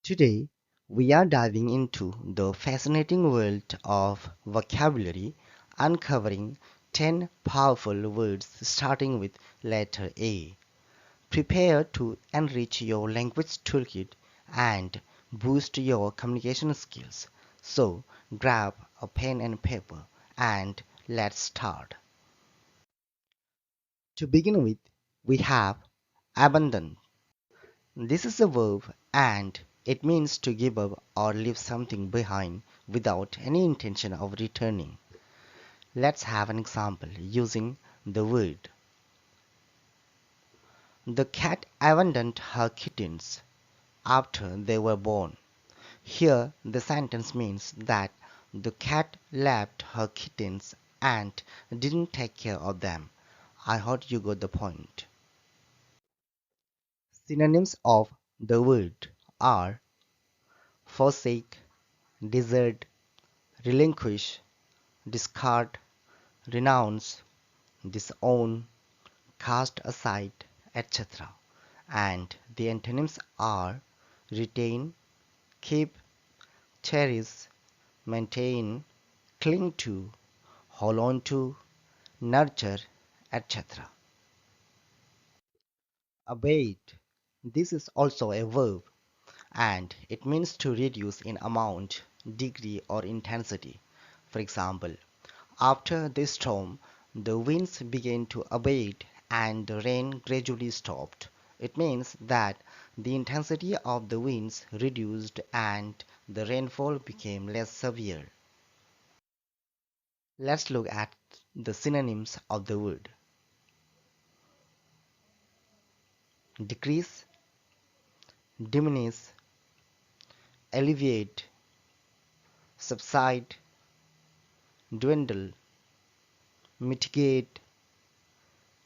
Today, we are diving into the fascinating world of vocabulary, uncovering 10 powerful words starting with letter A. Prepare to enrich your language toolkit and boost your communication skills. So, grab a pen and paper and let's start. To begin with, we have abandon. This is a verb and it means to give up or leave something behind without any intention of returning. Let's have an example using the word. The cat abandoned her kittens after they were born. Here, the sentence means that the cat left her kittens and didn't take care of them. I hope you got the point. Synonyms of the word are forsake, desert, relinquish, discard, renounce, disown, cast aside, etc. And the antonyms are retain, keep, cherish, maintain, cling to, hold on to, nurture, etc. Abate. This is also a verb and it means to reduce in amount, degree, or intensity. For example, after the storm, the winds began to abate and the rain gradually stopped. It means that the intensity of the winds reduced and the rainfall became less severe. Let's look at the synonyms of the word. Decrease, diminish, alleviate, subside, dwindle, mitigate,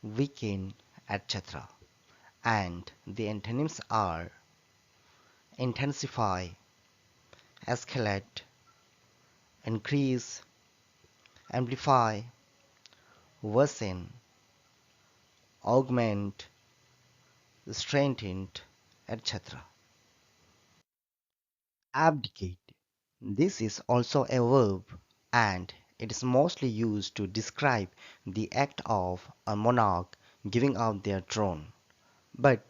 weaken, etc. And the antonyms are intensify, escalate, increase, amplify, worsen, augment, strengthen, etc. Abdicate. This is also a verb and it is mostly used to describe the act of a monarch giving up their throne. But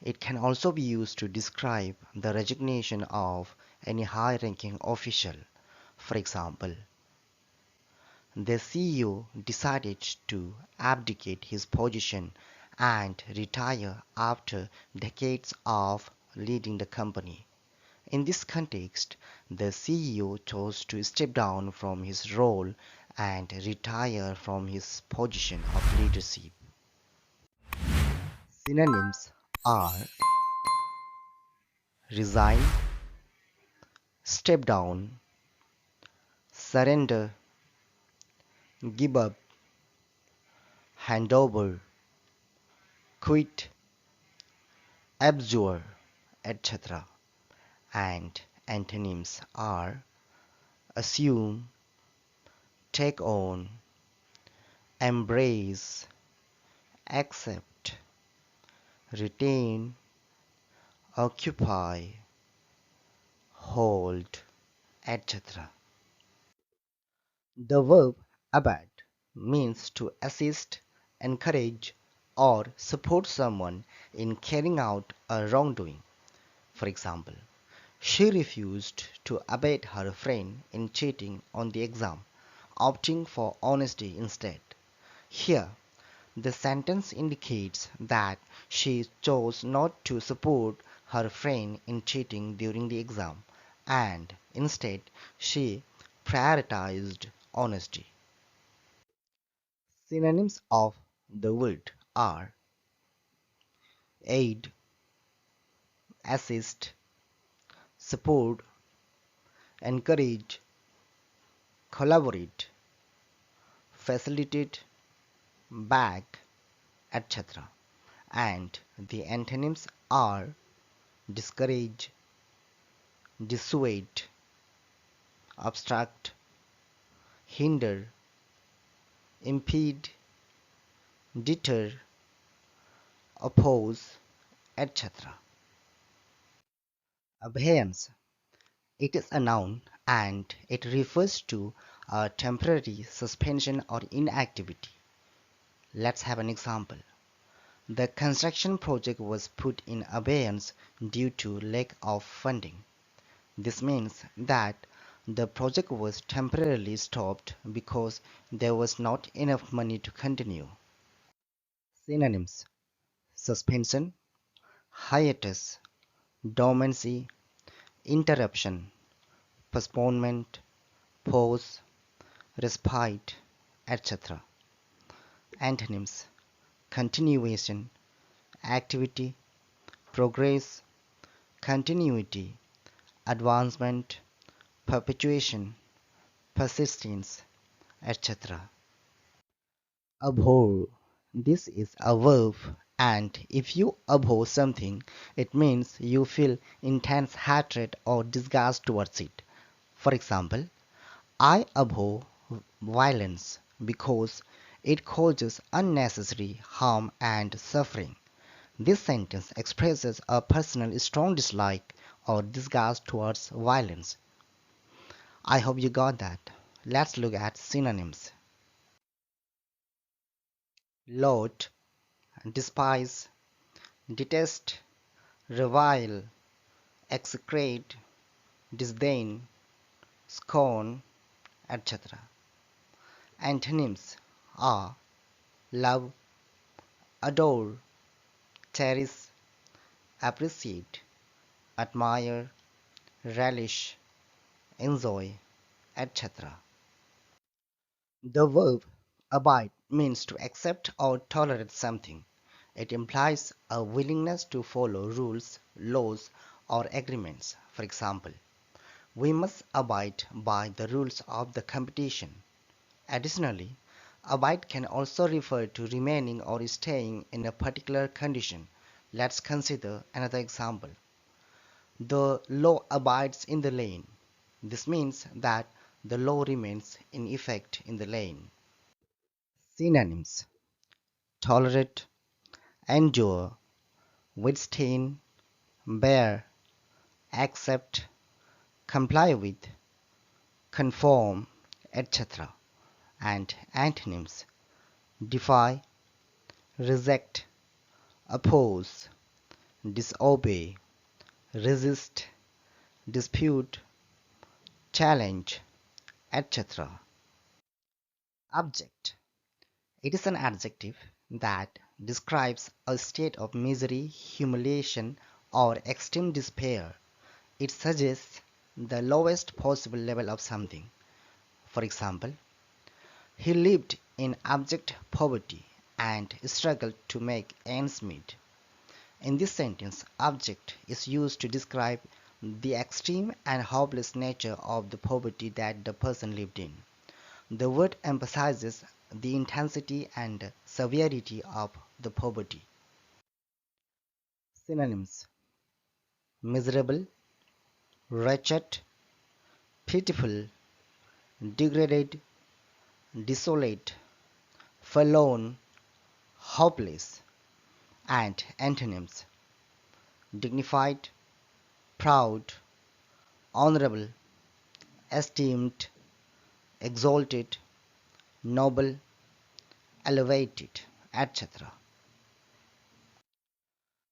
it can also be used to describe the resignation of any high ranking official. For example, the CEO decided to abdicate his position and retire after decades of leading the company. In this context, the CEO chose to step down from his role and retire from his position of leadership. Synonyms are resign, step down, surrender, give up, hand over, quit, abjure, etc. And antonyms are assume, take on, embrace, accept, retain, occupy, hold, etc. The verb abet means to assist, encourage, or support someone in carrying out a wrongdoing. For example, she refused to abet her friend in cheating on the exam, opting for honesty instead. Here, the sentence indicates that she chose not to support her friend in cheating during the exam and instead she prioritized honesty. Synonyms of the word are aid, assist, support, encourage, collaborate, facilitate, back, etc. And the antonyms are discourage, dissuade, obstruct, hinder, impede, deter, oppose, etc. Abeyance. It is a noun and it refers to a temporary suspension or inactivity. Let's have an example. The construction project was put in abeyance due to lack of funding. This means that the project was temporarily stopped because there was not enough money to continue. Synonyms: suspension, hiatus, dormancy, interruption, postponement, pause, respite, etc. Antonyms: continuation, activity, progress, continuity, advancement, perpetuation, persistence, etc. Abhor. This is a verb, and if you abhor something, it means you feel intense hatred or disgust towards it. For example, I abhor violence because it causes unnecessary harm and suffering. This sentence expresses a personal strong dislike or disgust towards violence. I hope you got that. Let's look at synonyms. Loathe, despise, detest, revile, execrate, disdain, scorn, etc. Antonyms are love, adore, cherish, appreciate, admire, relish, enjoy, etc. The verb abide means to accept or tolerate something. It implies a willingness to follow rules, laws, or agreements. For example, we must abide by the rules of the competition. Additionally, abide can also refer to remaining or staying in a particular condition. Let's consider another example. The law abides in the lane. This means that the law remains in effect in the lane. Synonyms: tolerate, endure, withstand, bear, accept, comply with, conform, etc. And antonyms: defy, reject, oppose, disobey, resist, dispute, challenge, etc. Abject. It is an adjective that describes a state of misery, humiliation, or extreme despair. It suggests the lowest possible level of something. For example, he lived in abject poverty and struggled to make ends meet. In this sentence, abject is used to describe the extreme and hopeless nature of the poverty that the person lived in. The word emphasizes the intensity and severity of the poverty. Synonyms: miserable, wretched, pitiful, degraded, desolate, forlorn, hopeless. And antonyms: dignified, proud, honorable, esteemed, exalted, noble, elevated, etc.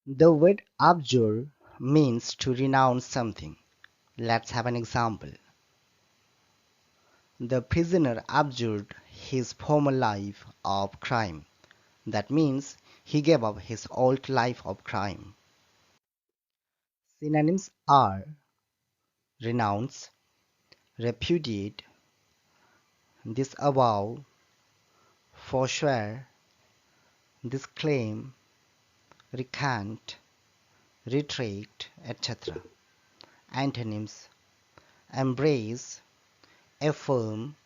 The word abjure means to renounce something. Let's have an example. The prisoner abjured his former life of crime. That means he gave up his old life of crime. Synonyms are renounce, repudiate, disavow, forswear, disclaim, recant, retract, etc. Antonyms: embrace, affirm,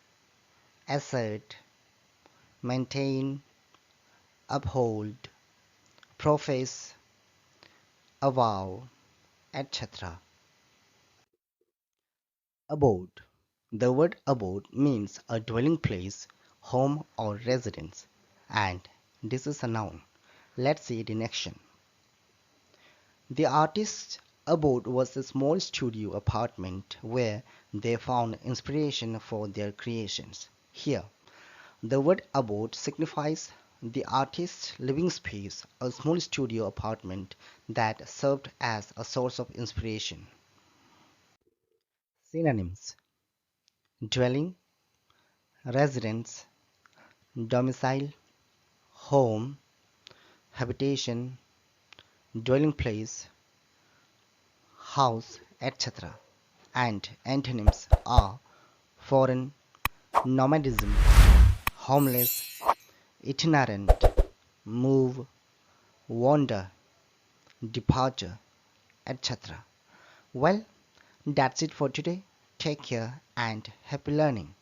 assert, maintain, uphold, profess, avow, etc. Abode. The word abode means a dwelling place, home or residence, and this is a noun. Let's see it in action. The artist Abode was a small studio apartment where they found inspiration for their creations. Here, the word abode signifies the artist's living space, a small studio apartment that served as a source of inspiration. Synonyms: dwelling, residence, domicile, home, habitation, dwelling place, house, etc. And antonyms are foreign, nomadism, homeless, itinerant, move, wander, departure, etc. Well, that's it for today. Take care and happy learning.